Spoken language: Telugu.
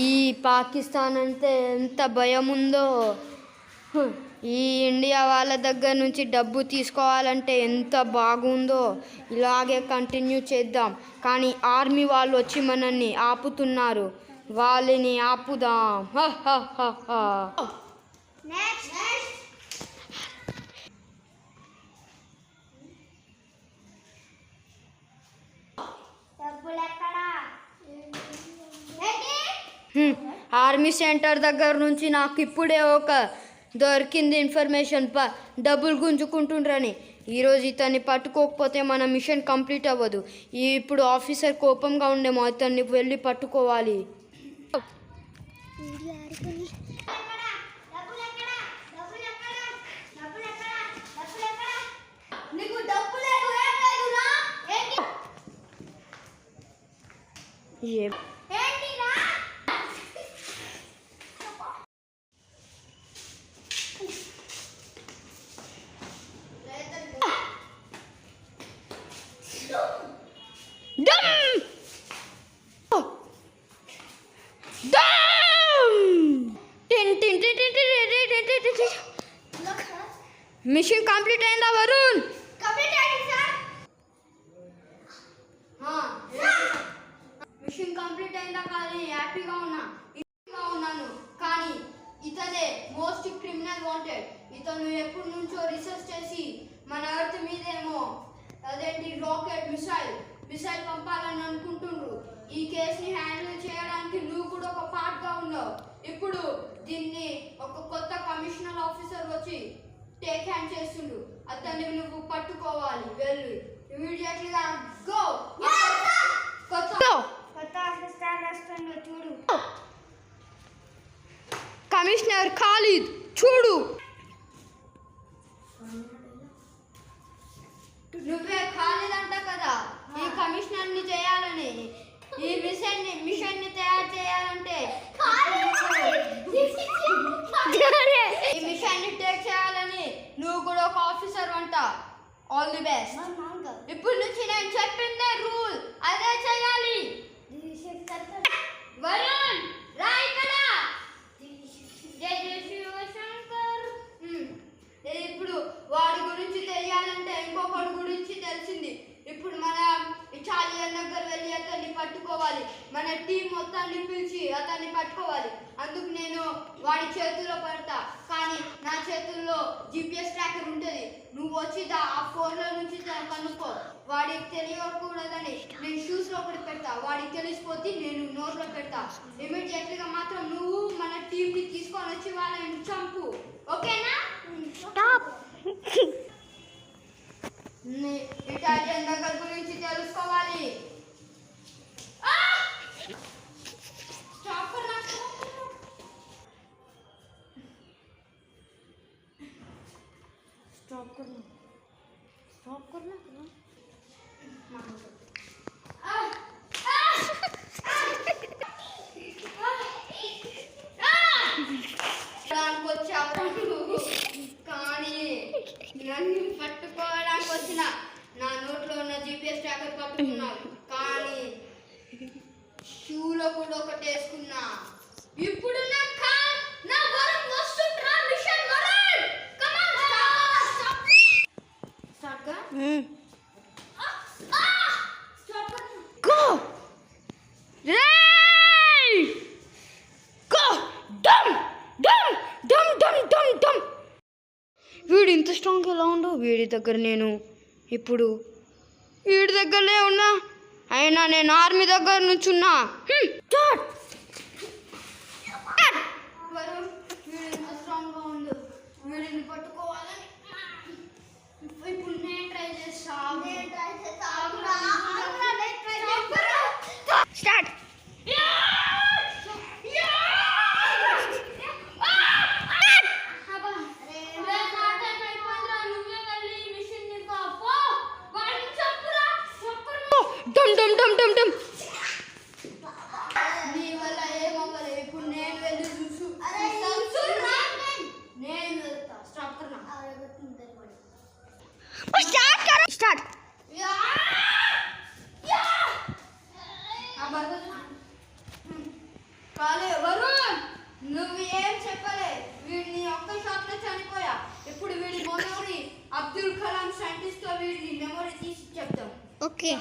ఈ పాకిస్తాన్ అంటే ఎంత భయం ఉందో, ఈ ఇండియా వాళ్ళ దగ్గర నుంచి డబ్బు తీసుకోవాలంటే ఎంత బాగుందో. ఇలాగే కంటిన్యూ చేద్దాం. కానీ ఆర్మీ వాళ్ళు వచ్చి మనల్ని ఆపుతున్నారు. వాళ్ళని ఆపుదాం. ఆర్మీ సెంటర్ దగ్గర నుంచి నాకు ఇప్పుడే ఒక దొరికింది ఇన్ఫర్మేషన్. డబ్బులు గుంజుకుంటుండ్రని. ఈరోజు ఇతన్ని పట్టుకోకపోతే మన మిషన్ కంప్లీట్ అవ్వదు. ఇప్పుడు ఆఫీసర్ కోపంగా ఉండేమో, ఇతన్ని వెళ్ళి పట్టుకోవాలి. మిషన్ కంప్లీట్ అయిందా వరుణ్? మిషన్ కంప్లీట్ అయిందా? కానీ హ్యాపీగా ఉన్నాను. కానీ ఇతనే మోస్ట్ క్రిమినల్ వాంటెడ్. ఇతను ఎప్పటి నుంచో రీసెర్చ్ చేసి మన ఎర్త్ మీదేమో అదేంటి రాకెట్ మిసైల్ పంపాలని అనుకుంటుండ్రు. ఈ కేసుని హ్యాండిల్ చేయడానికి నువ్వు కూడా ఒక పార్ట్గా ఉన్నావు. ఇప్పుడు దీన్ని ఒక కొత్త కమిషనర్ ఆఫీసర్ వచ్చి టేక్ హ్యాండ్ చేస్తుండు. అతన్ని నువ్వు పట్టుకోవాలి. వెళ్ళు ఇమీడియట్లీగా గో. కొత్త ఆఫీసర్ వస్తుండు చూడు. కమిషనర్ ఖాలిద్ చూడు. నువ్వే ఖాలిద్ అంట కదా ఈ కమిషనర్ ని చేయాలని, ఈ మిషన్ ని తయారు చేయాలంటే, ఈ మిషన్ ని టేక్ చేయాలని నువ్వు కూడా ఒక ఆఫీసర్ అంట. All the best. ఇప్పుడు నుంచి నేను చెప్పిందే రూల్, అదే చేయాలి. వరుణ్ రా ఇక్కడ. జై శివశంకర్. ఇప్పుడు వాడి గురించి తెలియాలంటే ఇంకొకటి గురించి తెలిసింది. ఇప్పుడు మన ఇటాలియన్ దగ్గర వెళ్ళి అతన్ని పట్టుకోవాలి. మన టీం మొత్తాన్ని పిలిచి అతన్ని పట్టుకోవాలి. అందుకు నేను వాడి చేతుల్లో పడతా. కానీ నా చేతుల్లో GPS ట్రాకర్ ఉంటుంది. నువ్వు వచ్చి ఆ ఫోన్లో నుంచి కనుక్కో. వాడికి తెలియకూడదని నేను షూస్లో ఒకటి పెడతా. వాడికి తెలిసిపోతే నేను నోట్లో పెడతా. ఇమీడియట్లీగా మాత్రం నువ్వు మన టీంని తీసుకొని వచ్చి వాళ్ళని చంపు. ఓకేనా? ఇటాలియన్ దగ్గర గురించి తెలుసుకోవాలి. स्टॉप करना కానీ నన్ను పట్టుకోవడానికి వచ్చిన నా నోట్లో ఉన్న GPS ట్రాకర్ పట్టుకున్నావు. కానీ షూలో కూడా ఒకటి వేసుకున్నా. ఇప్పుడు నా వరుణ్ వస్తుండ్రా. Mission Varun come on start గా. స్టాప్ గో రేయ్ గో డమ్ డమ్ డమ్ డమ్ డమ్ డమ్. వీడు ఇంత స్ట్రాంగ్ ఎలా ఉండవు. వీడి దగ్గర నేను ఇప్పుడు వీడి దగ్గరనే ఉన్నా. అయినా నేను ఆర్మీ దగ్గర నుంచి ఉన్నా. స్ట్రాంగ్గా ఉండు. వీడిని పట్టుకోవాలని ఇప్పుడు నేను ట్రై చేస్తా. స్టార్ట్. డమ్ డమ్ డమ్ డమ్. నీ వల్ల ఏమవ్వలే. ఇప్పుడు నేను వెళ్ళి చూసు. నేను వెళ్తా. స్టాప్ करना. स्टार्ट करो. स्टार्ट. अब వరుణ్ నువ్వు ఏం చెప్పలే, వీడిని ఒక్క షాట్ లో చనిపోయా. ఇప్పుడు వీడి మెమొరీ అబ్దుల్ కలాం సైంటిస్ట్ తో వీడి మెమొరీ తీసి చెప్తాం. ఓకే.